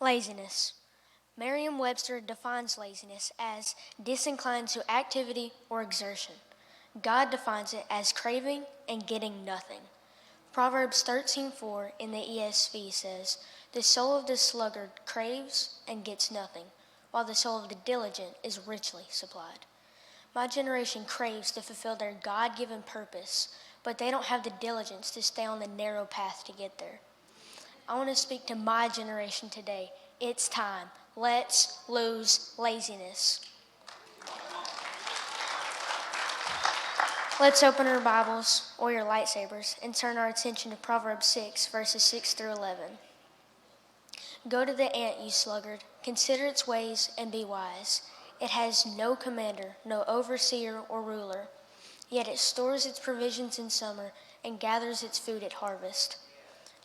Laziness. Merriam-Webster defines laziness as disinclined to activity or exertion. God defines it as craving and getting nothing. Proverbs 13:4 in the ESV says, "The soul of the sluggard craves and gets nothing, while the soul of the diligent is richly supplied." My generation craves to fulfill their God-given purpose, but they don't have the diligence to stay on the narrow path to get there. I want to speak to my generation today. It's time. Let's lose laziness. Let's open our Bibles or your lightsabers and turn our attention to Proverbs 6, verses 6 through 11. Go to the ant, you sluggard. Consider its ways and be wise. It has no commander, no overseer or ruler. Yet it stores its provisions in summer and gathers its food at harvest.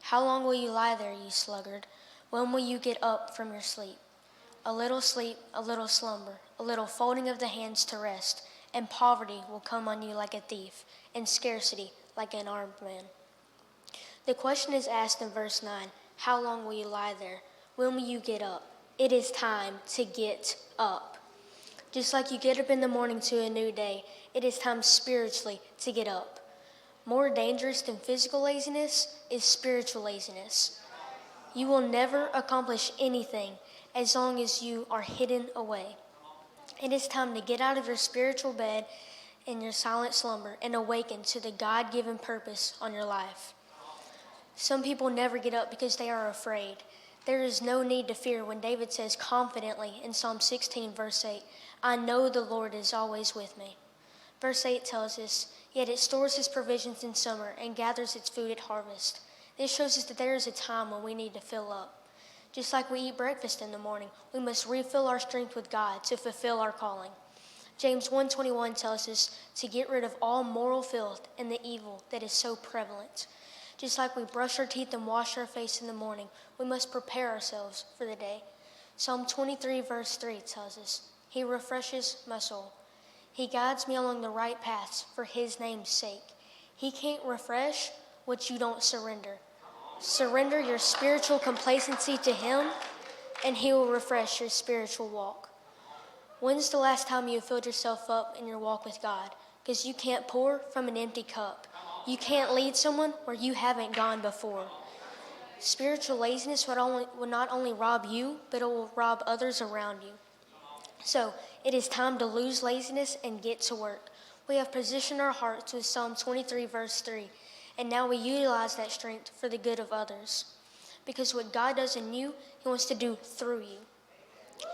How long will you lie there, you sluggard? When will you get up from your sleep? A little sleep, a little slumber, a little folding of the hands to rest, and poverty will come on you like a thief, and scarcity like an armed man. The question is asked in verse 9, how long will you lie there? When will you get up? It is time to get up. Just like you get up in the morning to a new day, it is time spiritually to get up. More dangerous than physical laziness is spiritual laziness. You will never accomplish anything as long as you are hidden away. It is time to get out of your spiritual bed in your silent slumber and awaken to the God-given purpose on your life. Some people never get up because they are afraid. There is no need to fear when David says confidently in Psalm 16, verse 8, "I know the Lord is always with me." Verse 8 tells us, "Yet it stores his provisions in summer and gathers its food at harvest." This shows us that there is a time when we need to fill up. Just like we eat breakfast in the morning, we must refill our strength with God to fulfill our calling. James 1:21 tells us to get rid of all moral filth and the evil that is so prevalent. Just like we brush our teeth and wash our face in the morning, we must prepare ourselves for the day. Psalm 23 verse 3 tells us, "He refreshes my soul. He guides me along the right paths for his name's sake." He can't refresh what you don't surrender. Surrender your spiritual complacency to him, and he will refresh your spiritual walk. When's the last time you filled yourself up in your walk with God? Because you can't pour from an empty cup. You can't lead someone where you haven't gone before. Spiritual laziness will not only rob you, but it will rob others around you. So, it is time to lose laziness and get to work. We have positioned our hearts with Psalm 23 verse 3, and now we utilize that strength for the good of others. Because what God does in you, he wants to do through you.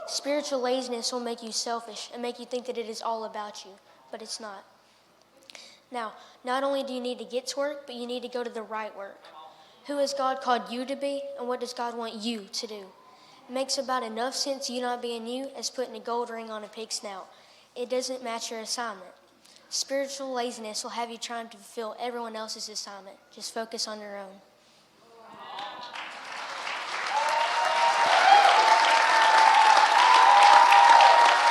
Spiritual laziness will make you selfish and make you think that it is all about you, but it's not. Now, not only do you need to get to work, but you need to go to the right work. Who has God called you to be, and what does God want you to do? It makes about enough sense you not being you as putting a gold ring on a pig's snout. It doesn't match your assignment. Spiritual laziness will have you trying to fulfill everyone else's assignment. Just focus on your own.